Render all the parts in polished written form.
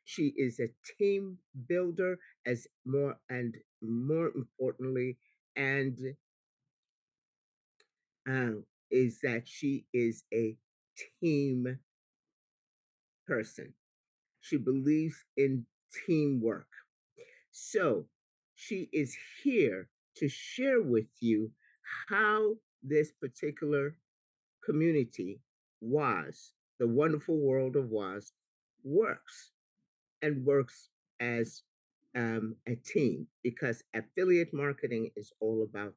She is a team builder as more importantly, and is that she is a team person. She believes in teamwork. So she is here to share with you how this particular community, WAS, the wonderful world of WAS, works and works as a team, because affiliate marketing is all about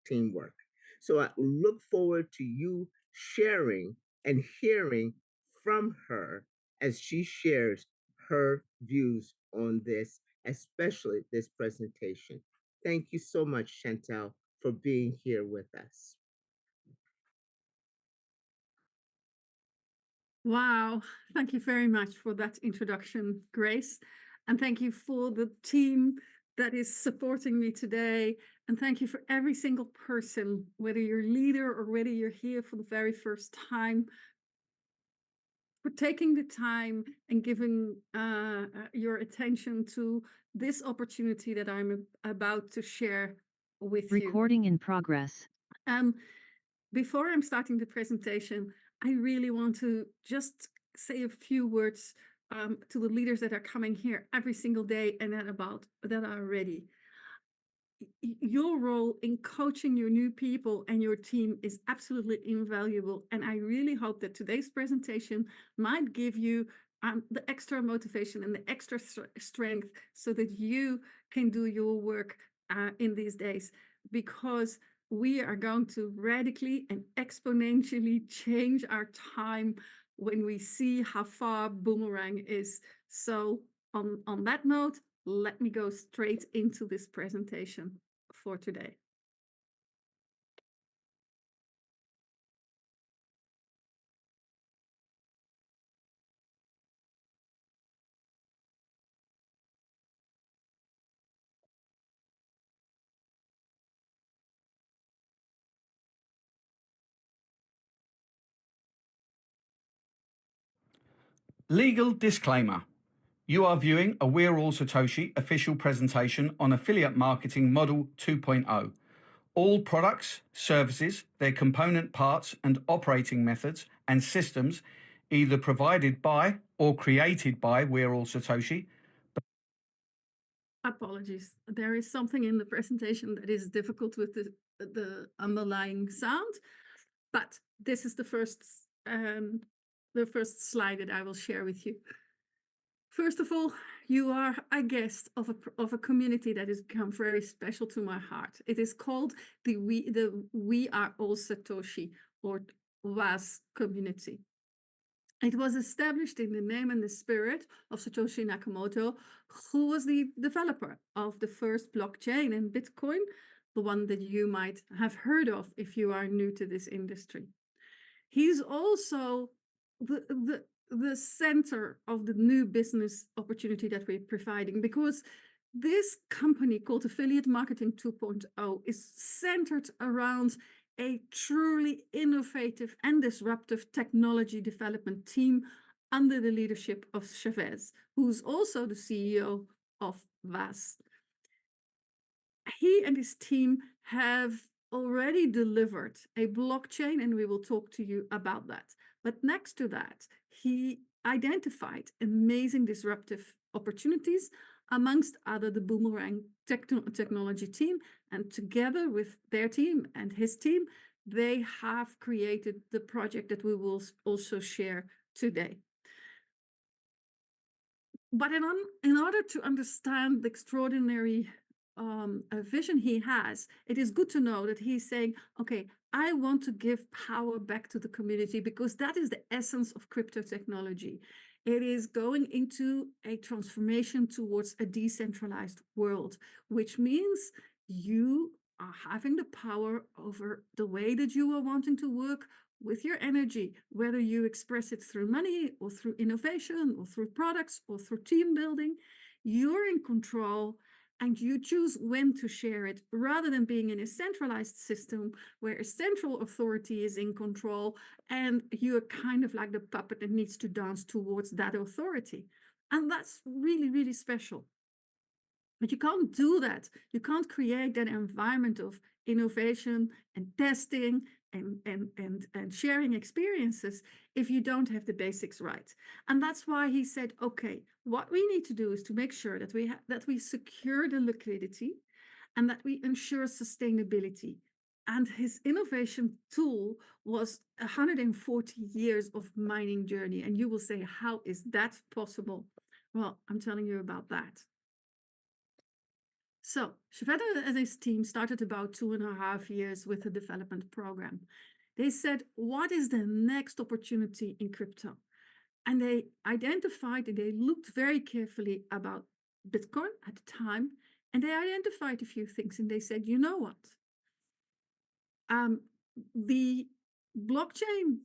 teamwork. So I look forward to you sharing and hearing from her as she shares her views on this, especially this presentation. Thank you so much, Chantal, for being here with us. Wow, thank you very much for that introduction, Grace. And thank you for the team that is supporting me today. And thank you for every single person, whether you're a leader or whether you're here for the very first time, for taking the time and giving your attention to this opportunity that I'm about to share with you. Recording in progress. Um, Before I'm starting the presentation, I really want to just say a few words to the leaders that are coming here every single day and that are ready. Your role in coaching your new people and your team is absolutely invaluable. And I really hope that today's presentation might give you the extra motivation and the extra strength so that you can do your work in these days. Because we are going to radically and exponentially change our time when we see how far Boomerang is. So, on that note, let me go straight into this presentation for today. Legal disclaimer. You are viewing a We're All Satoshi official presentation on Affiliate Marketing Model 2.0. All products, services, their component parts and operating methods and systems either provided by or created by We're All Satoshi. Apologies. There is something in the presentation that is difficult with the underlying sound, but this is the first slide that I will share with you. First of all, you are a guest of a community that has become very special to my heart. It is called the We Are All Satoshi, or WAS community. It was established in the name and the spirit of Satoshi Nakamoto, who was the developer of the first blockchain and Bitcoin, the one that you might have heard of if you are new to this industry. He's also the center of the new business opportunity that we're providing, because this company called Affiliate Marketing 2.0 is centered around a truly innovative and disruptive technology development team under the leadership of Chavez, who's also the CEO of VAS. He and his team have already delivered a blockchain, and we will talk to you about that. But next to that, he identified amazing disruptive opportunities, amongst other the Boomerang technology team. And together with their team and his team, they have created the project that we will also share today. But in order to understand the extraordinary vision he has, it is good to know that he's saying, okay, I want to give power back to the community, because that is the essence of crypto technology. It is going into a transformation towards a decentralized world, which means you are having the power over the way that you are wanting to work with your energy, whether you express it through money or through innovation or through products or through team building. You're in control, and you choose when to share it, rather than being in a centralized system where a central authority is in control and you're kind of like the puppet that needs to dance towards that authority. And that's really, really special. But you can't do that. You can't create that environment of innovation and testing and sharing experiences if you don't have the basics right. And that's why he said, okay, what we need to do is to make sure that we secure the liquidity and that we ensure sustainability. And his innovation tool was 140 years of mining journey. And you will say, how is that possible? Well, I'm telling you about that. So Shveta and his team started about 2.5 years with the development program. They said, what is the next opportunity in crypto? And they identified and they looked very carefully about Bitcoin at the time. And they identified a few things and they said, you know what? The blockchain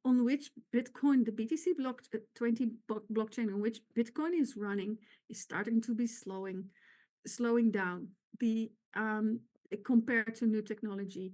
on which Bitcoin, the BTC block 20 blockchain on which Bitcoin is running, is starting to be slowing down the compared to new technology.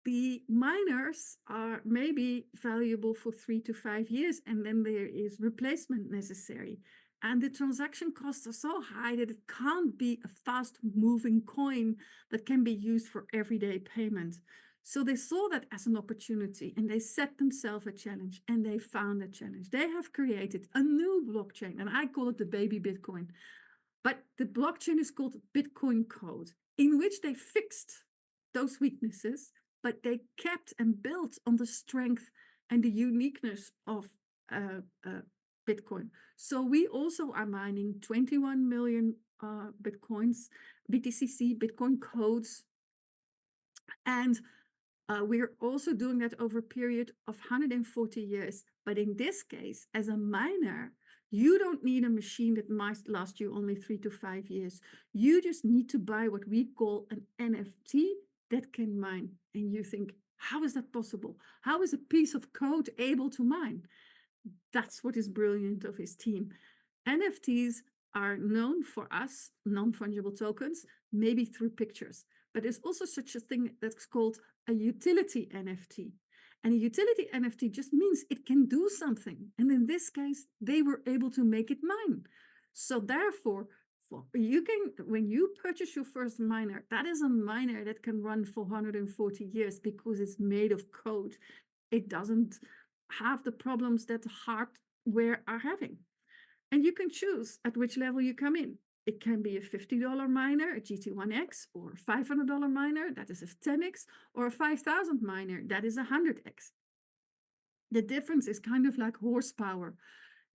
The miners are maybe valuable for 3 to 5 years, and then there is replacement necessary. And the transaction costs are so high that it can't be a fast moving coin that can be used for everyday payment. So they saw that as an opportunity and they set themselves a challenge and they found a challenge. They have created a new blockchain, and I call it the baby Bitcoin. But the blockchain is called Bitcoin Code, in which they fixed those weaknesses, but they kept and built on the strength and the uniqueness of Bitcoin. So we also are mining 21 million Bitcoins, BTCC, Bitcoin codes. And we're also doing that over a period of 140 years. But in this case, as a miner, you don't need a machine that might last you only 3 to 5 years. You just need to buy what we call an NFT that can mine. And you think, how is that possible? How is a piece of code able to mine? That's what is brilliant of his team. NFTs are known for us, non-fungible tokens, maybe through pictures. But there's also such a thing that's called a utility NFT. And a utility NFT just means it can do something. And in this case, they were able to make it mine. So therefore, you can, when you purchase your first miner, that is a miner that can run for 140 years because it's made of code. It doesn't have the problems that the hardware are having. And you can choose at which level you come in. It can be a $50 miner, a GT1X, or a $500 miner, that is a 10X, or a 5,000 miner, that is a 100X. The difference is kind of like horsepower.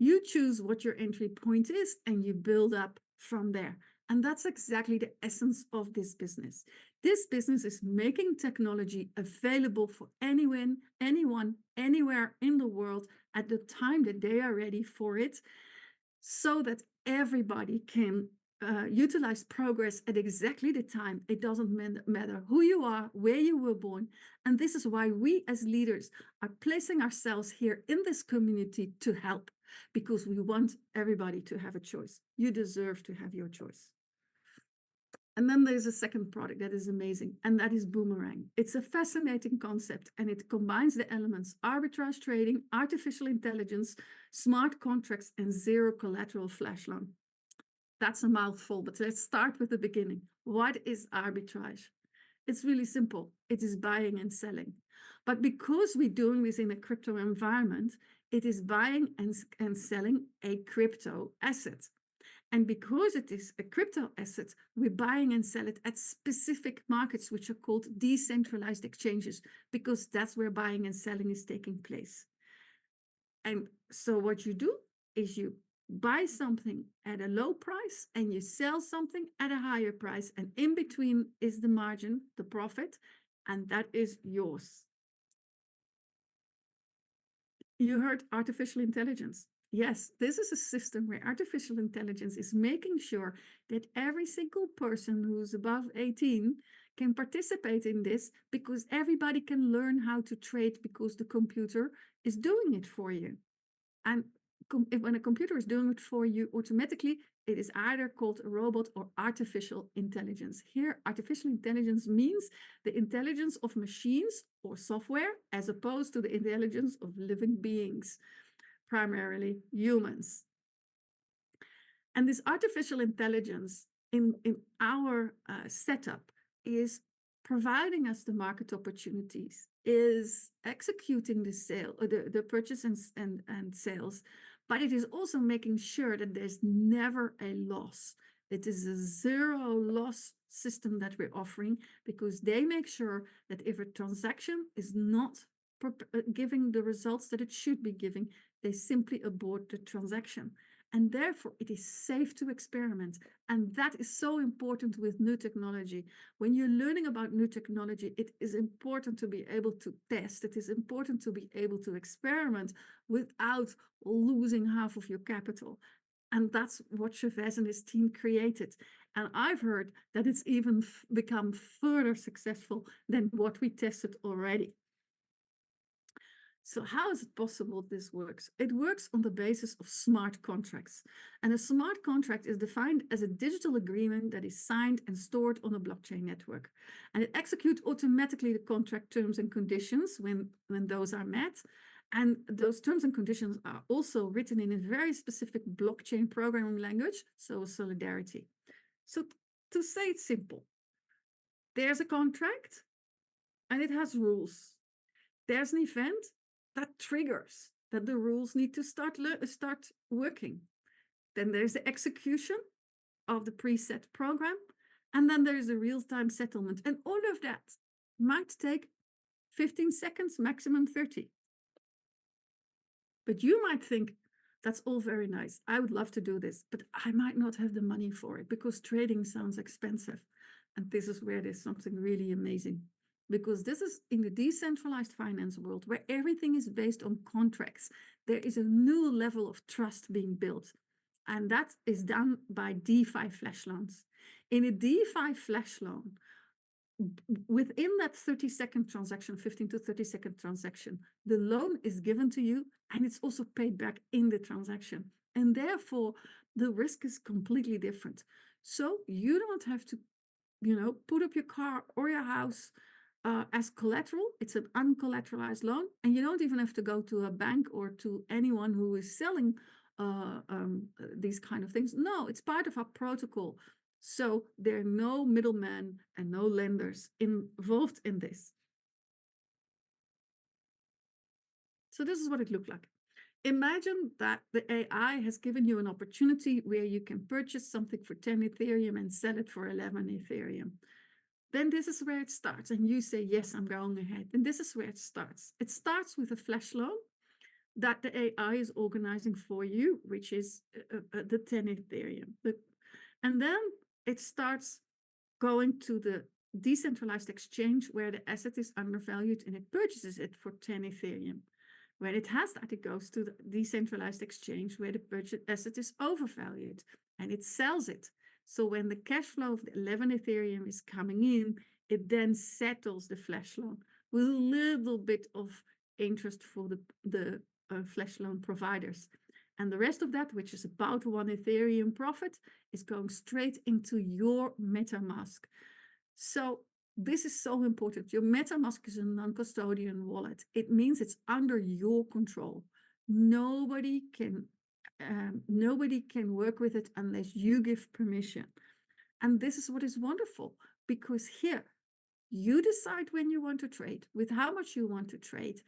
You choose what your entry point is and you build up from there. And that's exactly the essence of this business. This business is making technology available for anyone, anywhere in the world at the time that they are ready for it, so that everybody can utilize progress at exactly the time. It doesn't matter who you are, where you were born. And this is why we as leaders are placing ourselves here in this community to help, because we want everybody to have a choice. You deserve to have your choice. And then there's a second product that is amazing, and that is Boomerang. It's a fascinating concept, and it combines the elements arbitrage trading, artificial intelligence, smart contracts, and zero collateral flash loan. That's a mouthful, but let's start with the beginning. What is arbitrage? It's really simple. It is buying and selling. But because we're doing this in a crypto environment, it is buying and selling a crypto asset. And because it is a crypto asset, we're buying and sell it at specific markets, which are called decentralized exchanges, because that's where buying and selling is taking place. And so what you do is you buy something at a low price and you sell something at a higher price. And in between is the margin, the profit, and that is yours. You heard artificial intelligence. Yes, this is a system where artificial intelligence is making sure that every single person who's above 18 can participate in this, because everybody can learn how to trade because the computer is doing it for you. And when a computer is doing it for you automatically, it is either called a robot or artificial intelligence. Here, artificial intelligence means the intelligence of machines or software as opposed to the intelligence of living beings, primarily humans. And this artificial intelligence in our setup is providing us the market opportunities, is executing the sale, or the purchase and sales, but it is also making sure that there's never a loss. It is a zero loss system that we're offering, because they make sure that if a transaction is not giving the results that it should be giving, they simply abort the transaction. And therefore, it is safe to experiment. And that is so important with new technology. When you're learning about new technology, it is important to be able to test. It is important to be able to experiment without losing half of your capital. And that's what Chavez and his team created. And I've heard that it's even become further successful than what we tested already. So how is it possible this works? It works on the basis of smart contracts. And a smart contract is defined as a digital agreement that is signed and stored on a blockchain network. And it executes automatically the contract terms and conditions when those are met. And those terms and conditions are also written in a very specific blockchain programming language, so Solidarity. So to say it simple, there's a contract and it has rules. There's an event that triggers that the rules need to start working. Then there's the execution of the preset program, and then there's a real-time settlement. And all of that might take 15 seconds, maximum 30. But you might think, that's all very nice. I would love to do this, but I might not have the money for it because trading sounds expensive. And this is where there's something really amazing. Because this is in the decentralized finance world where everything is based on contracts. There is a new level of trust being built. And that is done by DeFi flash loans. In a DeFi flash loan, within that 30-second transaction, 15 to 30-second transaction, the loan is given to you and it's also paid back in the transaction. And therefore, the risk is completely different. So you don't have to, put up your car or your house as collateral. It's an uncollateralized loan, and you don't even have to go to a bank or to anyone who is selling these kind of things. No, it's part of our protocol. So there are no middlemen and no lenders involved in this. So this is what it looked like. Imagine that the AI has given you an opportunity where you can purchase something for 10 Ethereum and sell it for 11 Ethereum. Then this is where it starts. And you say, yes, I'm going ahead. And this is where it starts. It starts with a flash loan that the AI is organizing for you, which is the 10 Ethereum. And then it starts going to the decentralized exchange where the asset is undervalued and it purchases it for 10 Ethereum. When it has that, it goes to the decentralized exchange where the purchase asset is overvalued and it sells it. So when the cash flow of the 11 Ethereum is coming in, it then settles the flash loan with a little bit of interest for the flash loan providers. And the rest of that, which is about 1 Ethereum profit, is going straight into your MetaMask. So this is so important. Your MetaMask is a non-custodian wallet. It means it's under your control. Nobody can work with it unless you give permission. And this is what is wonderful, because here you decide when you want to trade, with how much you want to trade,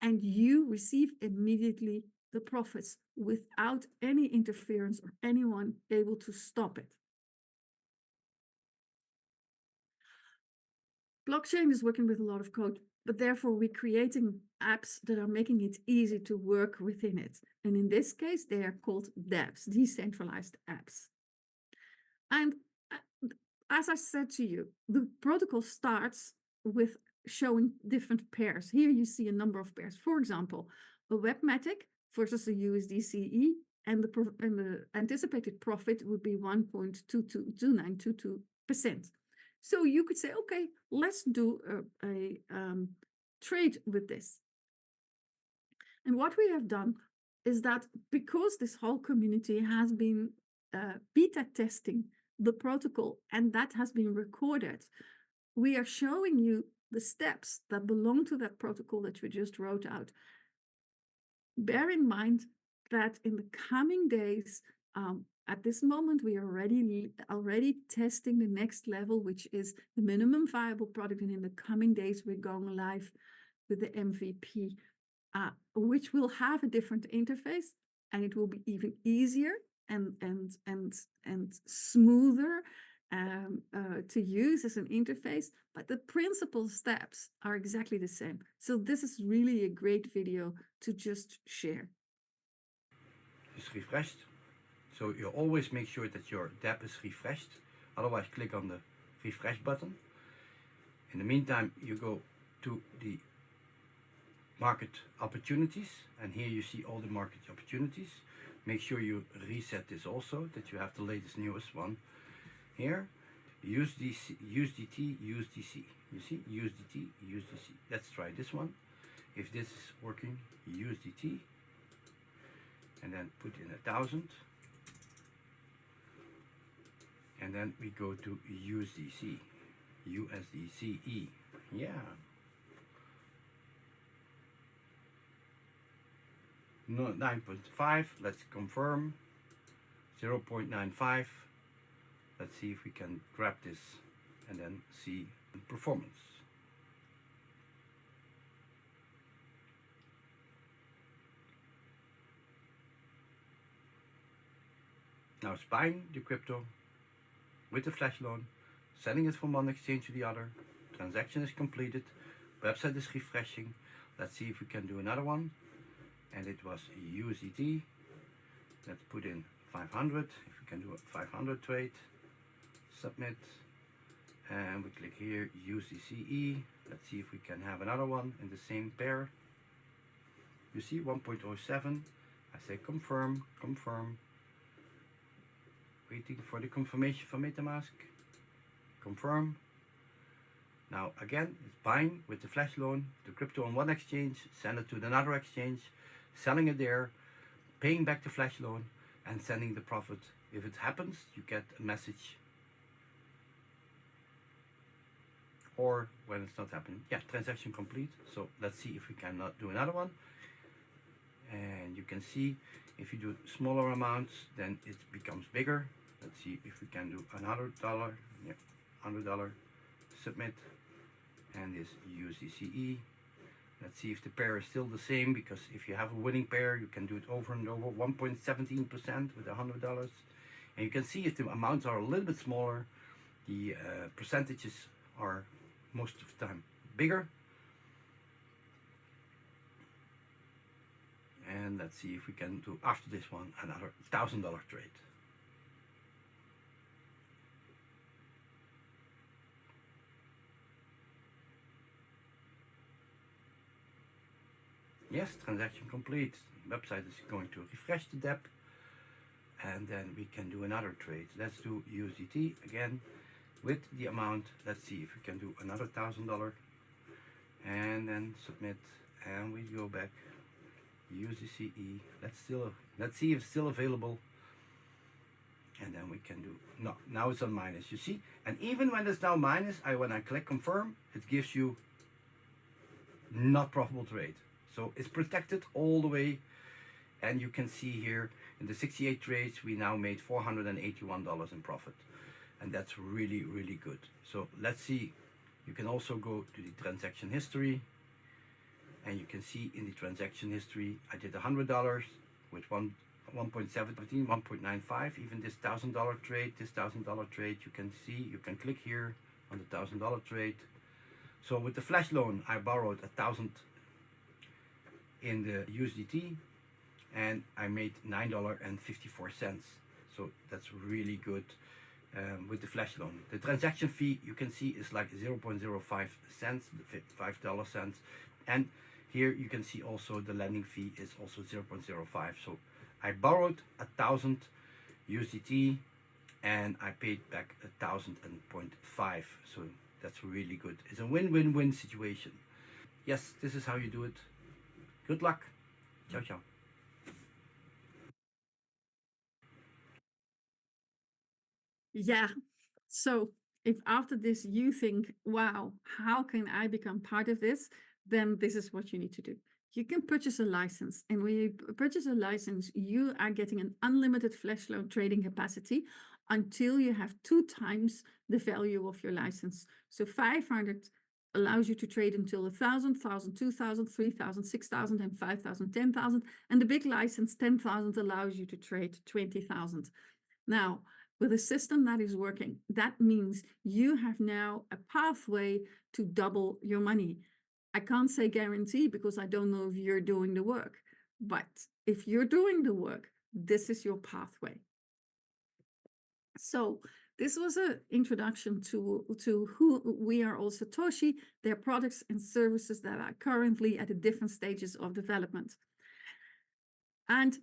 and you receive immediately the profits without any interference or anyone able to stop it. Blockchain is working with a lot of code, but therefore we're creating apps that are making it easy to work within it. And in this case, they are called dApps, decentralized apps. And as I said to you, the protocol starts with showing different pairs. Here you see a number of pairs. For example, a Webmatic versus a USDCE, and the anticipated profit would be 1.2922%. So you could say, okay, let's do a trade with this. And what we have done is that because this whole community has been beta testing the protocol and that has been recorded, we are showing you the steps that belong to that protocol that we just wrote out. Bear in mind that in the coming days, At this moment, we are already testing the next level, which is the minimum viable product. And in the coming days, we're going live with the MVP, which will have a different interface, and it will be even easier and smoother to use as an interface. But the principal steps are exactly the same. So this is really a great video to just share. Is refreshed. So you always make sure that your dApp is refreshed. Otherwise, click on the refresh button. In the meantime, you go to the market opportunities, and here you see all the market opportunities. Make sure you reset this also, that you have the latest newest one. Here, USDC, USDT, USDC. You see, USDT, USDC. Let's try this one. If this is working, USDT, and then put in 1,000. And then we go to USDC, USDCE. Yeah. No, 9.5. Let's confirm. 0.95. Let's see if we can grab this and then see performance. Now it's buying the crypto with the flash loan, sending it from one exchange to the other. Transaction is completed. Website is refreshing. Let's see if we can do another one. And it was USDT. Let's put in 500. If we can do a 500 trade, submit, and we click here USDCE. Let's see if we can have another one in the same pair. You see 1.07. I say confirm, confirm. Waiting for the confirmation from MetaMask. Confirm. Now again, it's buying with the flash loan, the crypto on one exchange, send it to another exchange, selling it there, paying back the flash loan, and sending the profit. If it happens, you get a message. Or when it's not happening, yeah, transaction complete. So let's see if we can do another one. And you can see if you do smaller amounts, then it becomes bigger. Let's see if we can do another dollar. Yeah, $100. Submit. And this USDCE. Let's see if the pair is still the same, because if you have a winning pair, you can do it over and over. 1.17% with $100. And you can see if the amounts are a little bit smaller, the percentages are most of the time bigger. And let's see if we can do, after this one, another $1,000 trade. Yes, transaction complete. Website is going to refresh the dApp, and then we can do another trade. Let's do USDT again with the amount. Let's see if we can do another $1,000, and then submit, and we go back. USDCE. Let's see if it's still available, and then we can do, no, now it's on minus, you see. And even when it's now minus, when I click confirm, it gives you not profitable trade. So it's protected all the way, and you can see here in the 68 trades we now made $481 in profit, and that's really, really good. So let's see, you can also go to the transaction history, and you can see in the transaction history I did $100 with 1.17, 1.95. Even this $1,000 trade, you can see, you can click here on the $1,000 trade. So with the flash loan I borrowed 1,000 in the USDT, and I made $9.54. So that's really good with the flash loan. The transaction fee, you can see, is like 0.05 cents, 5 cents, and here you can see also the lending fee is also 0.05. So I borrowed 1,000 USDT and I paid back 1,000.5. So that's really good. It's a win-win-win situation. Yes, this is how you do it. Good luck. Ciao, ciao. Yeah. So if after this you think, wow, how can I become part of this? Then this is what you need to do. you can purchase a license. And when you purchase a license, you are getting an unlimited flash loan trading capacity until you have 2 times the value of your license. So 500 allows you to trade until 1,000, 1,000, 2,000, 3,000, 6,000, and 5,000, 10,000. And the big license, 10,000, allows you to trade 20,000. Now, with a system that is working, that means you have now a pathway to double your money. I can't say guarantee because I don't know if you're doing the work, but if you're doing the work, this is your pathway. So this was an introduction to who we are all Satoshi, their products and services that are currently at the different stages of development. And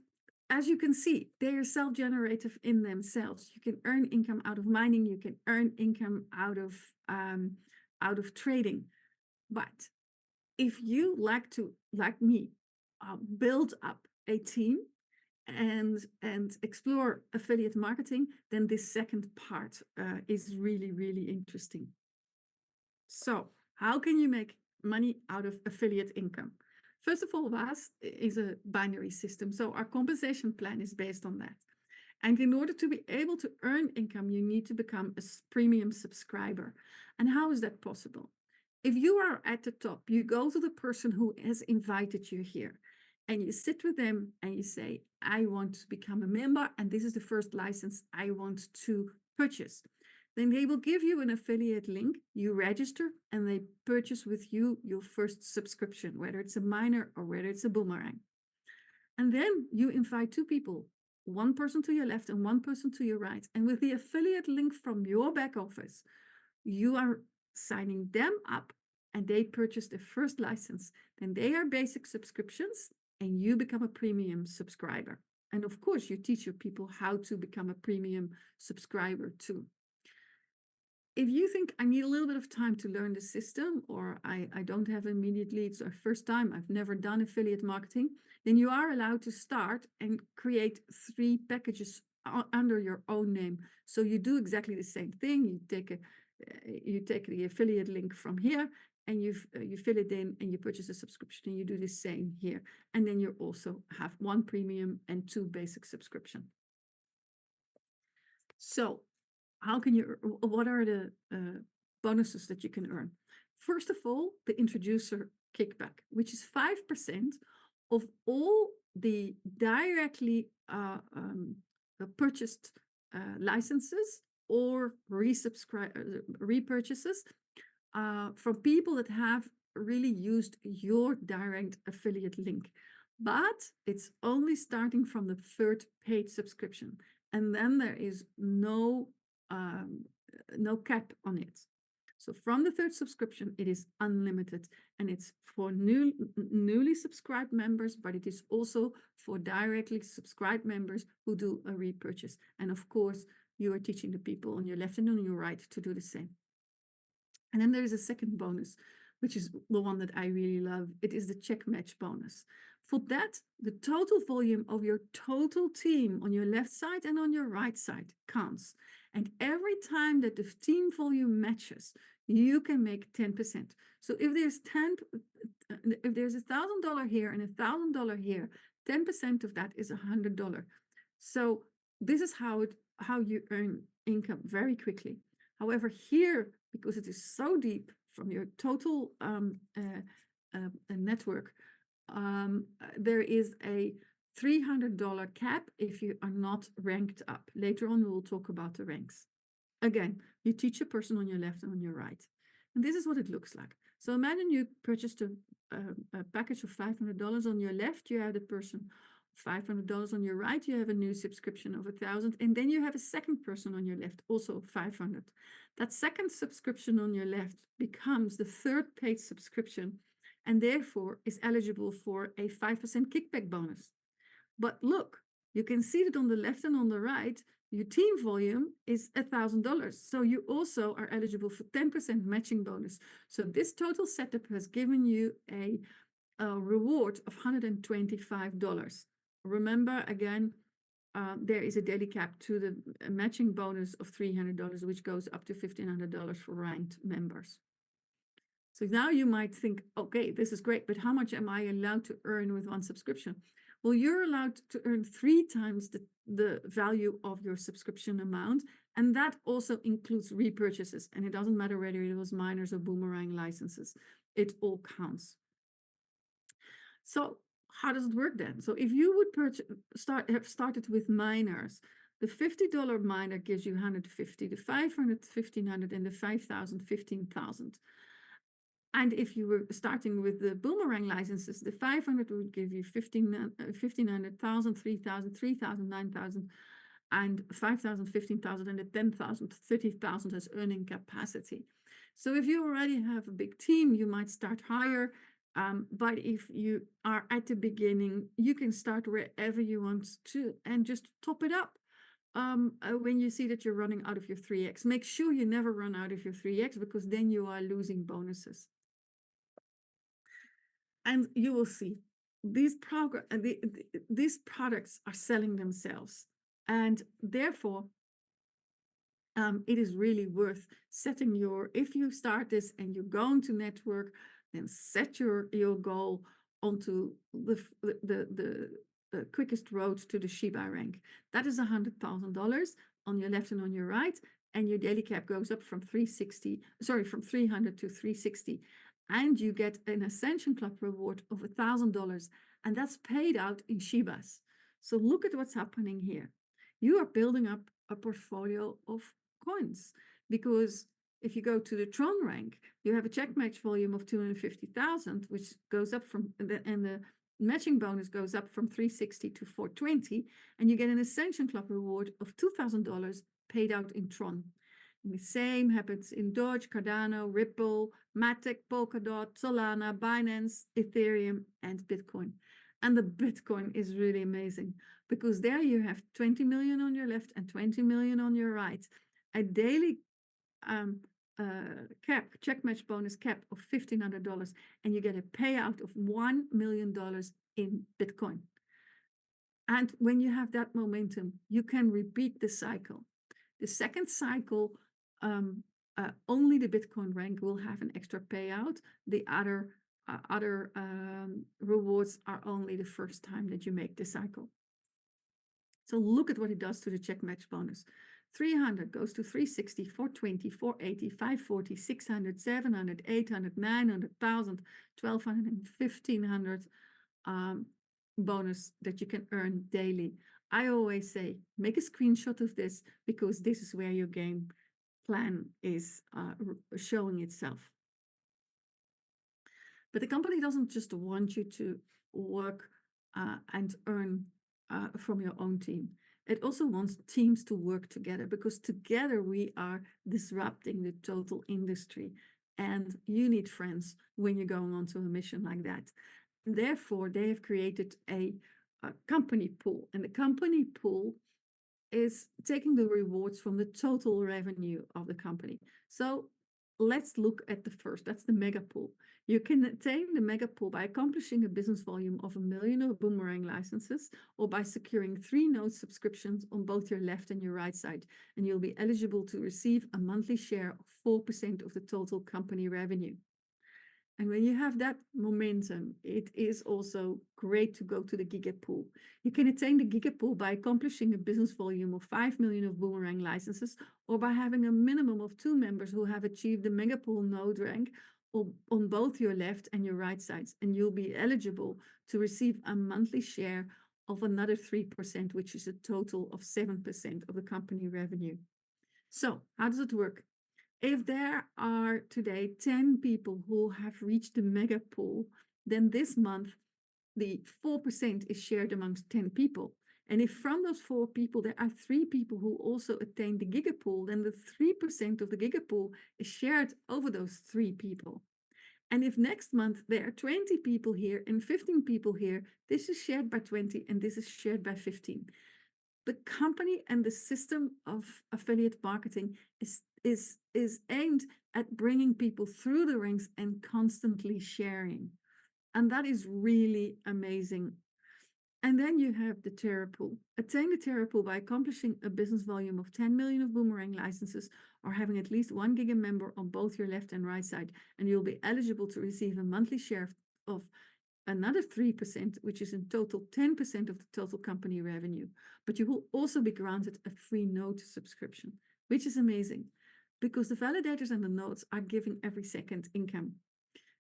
as you can see, they are self-generative in themselves. You can earn income out of mining. You can earn income out of trading. But if you like me, build up a team and explore affiliate marketing, then this second part is really, really interesting. So how can you make money out of affiliate income? First of all, VAS is a binary system, so our compensation plan is based on that. And in order to be able to earn income, you need to become a premium subscriber. And how is that possible? If you are at the top, you go to the person who has invited you here and you sit with them and you say, I want to become a member and this is the first license I want to purchase. Then they will give you an affiliate link, you register, and they purchase with you your first subscription, whether it's a miner or whether it's a boomerang. And then you invite 2 people, one person to your left and one person to your right. And with the affiliate link from your back office, you are signing them up and they purchase the first license. Then they are basic subscriptions and you become a premium subscriber. And of course, you teach your people how to become a premium subscriber too. If you think I need a little bit of time to learn the system, or I don't have immediately, it's our first time, I've never done affiliate marketing, then you are allowed to start and create 3 packages under your own name. So you do exactly the same thing. You take the affiliate link from here and you fill it in and you purchase a subscription and you do the same here. And then you also have 1 premium and 2 basic subscription. So what are the bonuses that you can earn? First of all, the introducer kickback, which is 5% of all the directly purchased licenses or repurchases from people that have really used your direct affiliate link. But it's only starting from the 3rd paid subscription. And then there is no cap on it. So from the 3rd subscription, it is unlimited and it's for newly subscribed members, but it is also for directly subscribed members who do a repurchase. And of course, you are teaching the people on your left and on your right to do the same. And then there is a second bonus, which is the one that I really love. It is the check match bonus. For that, the total volume of your total team on your left side and on your right side counts. And every time that the team volume matches, you can make 10%. So if there's $1,000 here and $1,000 here, 10% of that is $100. So this is how you earn income very quickly. However, here, because it is so deep from your total network, there is a $300 cap if you are not ranked up. Later on, we will talk about the ranks. Again, you teach a person on your left and on your right. And this is what it looks like. So imagine you purchased a package of $500 on your left, you have the person $500 on your right, you have a new subscription of 1,000, and then you have a second person on your left, also 500. That second subscription on your left becomes the 3rd paid subscription and therefore is eligible for a 5% kickback bonus. But look, you can see that on the left and on the right, your team volume is $1,000. So you also are eligible for 10% matching bonus. So this total setup has given you a reward of $125. Remember, again, there is a daily cap to the matching bonus of $300, which goes up to $1,500 for ranked members. So now you might think, okay, this is great, but how much am I allowed to earn with one subscription? Well, you're allowed to earn 3 times the value of your subscription amount. And that also includes repurchases. And it doesn't matter whether it was miners or boomerang licenses, it all counts. So how does it work then? So if you would have started with miners, the $50 miner gives you 150, the 500, 1500, and the 5,000, 15,000. And if you were starting with the boomerang licenses, the 500 would give you 1,500, 3,000, 3,000, 9,000, and 5,000, 15,000, and the 10,000, 30,000 as earning capacity. So if you already have a big team, you might start higher. But if you are at the beginning, you can start wherever you want to and just top it up. When you see that you're running out of your 3x, make sure you never run out of your 3x, because then you are losing bonuses. And you will see these these products are selling themselves, and therefore it is really worth setting if you start this and you're going to network, then set your goal onto the quickest road to the Shiba rank. That is $100,000 on your left and on your right, and your daily cap goes up from 300 to 360, and you get an Ascension Club reward of $1,000, and that's paid out in Shibas. So look at what's happening here. You are building up a portfolio of coins, because if you go to the Tron rank, you have a check match volume of 250,000, which goes up and the matching bonus goes up from 360 to 420, and you get an Ascension Club reward of $2,000 paid out in Tron. And the same happens in Doge, Cardano, Ripple, Matic, Polkadot, Solana, Binance, Ethereum, and Bitcoin. And the Bitcoin is really amazing, because there you have 20 million on your left and 20 million on your right. A daily check match bonus cap of $1,500, and you get a payout of $1 million in Bitcoin. And when you have that momentum, you can repeat the cycle. The second cycle, only the Bitcoin rank will have an extra payout. The other rewards are only the first time that you make the cycle. So look at what it does to the check match bonus. 300 goes to 360, 420, 480, 540, 600, 700, 800, 900, 1,000, 1,200, and 1,500 bonus that you can earn daily. I always say, make a screenshot of this, because this is where your game plan is showing itself. But the company doesn't just want you to work and earn from your own team. It also wants teams to work together, because together we are disrupting the total industry. And you need friends when you're going onto a mission like that. Therefore, they have created a company pool. And the company pool is taking the rewards from the total revenue of the company. So let's look at the first. That's the mega pool. You can attain the mega pool by accomplishing a business volume of 1 million of boomerang licenses, or by securing 3 node subscriptions on both your left and your right side. And you'll be eligible to receive a monthly share of 4% of the total company revenue. And when you have that momentum, it is also great to go to the giga pool. You can attain the giga pool by accomplishing a business volume of 5 million of boomerang licenses, or by having a minimum of 2 members who have achieved the mega pool node rank on both your left and your right sides. And you'll be eligible to receive a monthly share of another 3%, which is a total of 7% of the company revenue. So how does it work? If there are today 10 people who have reached the mega pool, then this month the 4% is shared amongst 10 people. And if from those 4 people there are 3 people who also attain the giga pool, then the 3% of the giga pool is shared over those 3 people. And if next month there are 20 people here and 15 people here, this is shared by 20 and this is shared by 15. The company and the system of affiliate marketing is aimed at bringing people through the ranks and constantly sharing. And that is really amazing. And then you have the Terra Pool. Attain the Terra Pool by accomplishing a business volume of 10 million of Boomerang licenses or having at least 1 giga member on both your left and right side. And you'll be eligible to receive a monthly share of another 3%, which is in total 10% of the total company revenue. But you will also be granted a free node subscription, which is amazing because the validators and the nodes are giving every second income.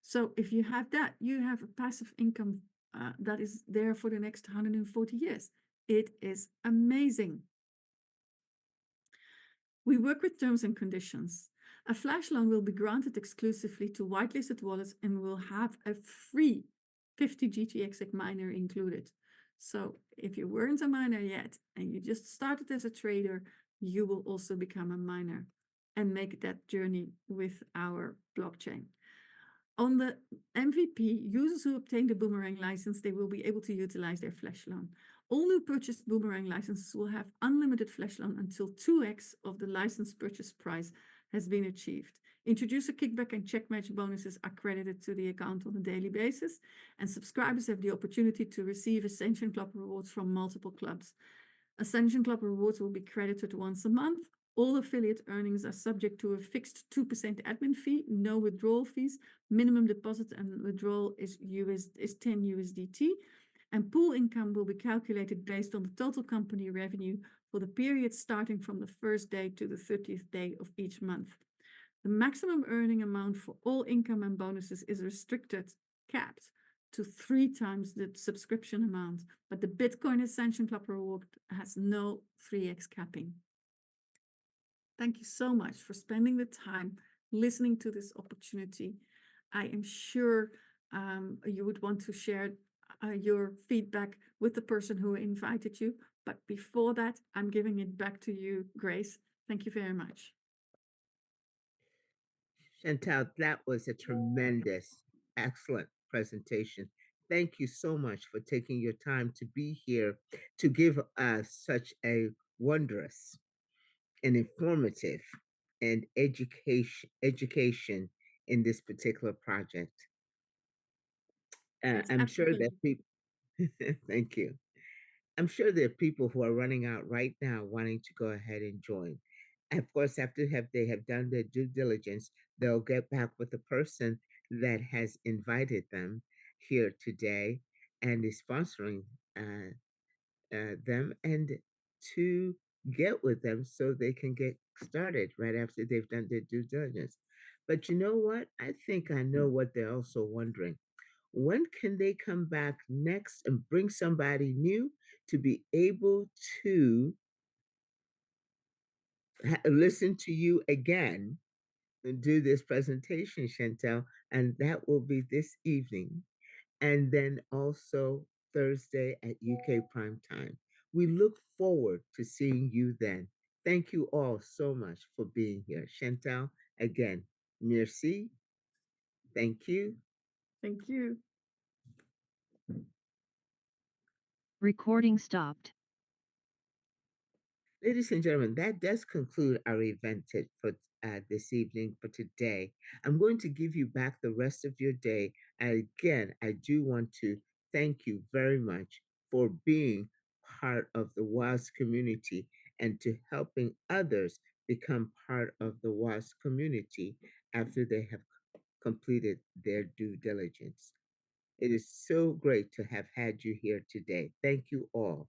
So if you have that, you have a passive income that is there for the next 140 years. It is amazing. We work with terms and conditions. A flash loan will be granted exclusively to whitelisted wallets and will have a free 50 GTX miner included. So if you weren't a miner yet and you just started as a trader, you will also become a miner and make that journey with our blockchain. On the MVP, users who obtain the Boomerang license, they will be able to utilize their flash loan. All new purchased Boomerang licenses will have unlimited flash loan until 2x of the license purchase price has been achieved. Introducer kickback and check match bonuses are credited to the account on a daily basis, and subscribers have the opportunity to receive Ascension Club rewards from multiple clubs. Ascension Club rewards will be credited once a month. All affiliate earnings are subject to a fixed 2% admin fee, no withdrawal fees. Minimum deposit and withdrawal is 10 USDT. And pool income will be calculated based on the total company revenue for the period starting from the first day to the 30th day of each month. The maximum earning amount for all income and bonuses is restricted, capped to 3 times the subscription amount, but the Bitcoin Ascension Club reward has no 3x capping. Thank you so much for spending the time listening to this opportunity. I am sure you would want to share your feedback with the person who invited you. But before that, I'm giving it back to you, Grace. Thank you very much. Chantal, that was a tremendous, excellent presentation. Thank you so much for taking your time to be here to give us such a wondrous and informative and education in this particular project. It's I'm sure absolutely. that people, thank you. I'm sure there are people who are running out right now wanting to go ahead and join. Of course, after they have done their due diligence, they'll get back with the person that has invited them here today and is sponsoring them and to get with them so they can get started right after they've done their due diligence. But you know what? I think I know what they're also wondering. When can they come back next and bring somebody new to be able to listen to you again and do this presentation, Chantel? And that will be this evening. And then also Thursday at UK prime time. We look forward to seeing you then. Thank you all so much for being here. Chantal, again, merci. Thank you. Thank you. Recording stopped. Ladies and gentlemen, that does conclude our event for this evening, for today. I'm going to give you back the rest of your day. And again, I do want to thank you very much for being part of the WAS community and to helping others become part of the WAS community after they have completed their due diligence. It is so great to have had you here today. Thank you all.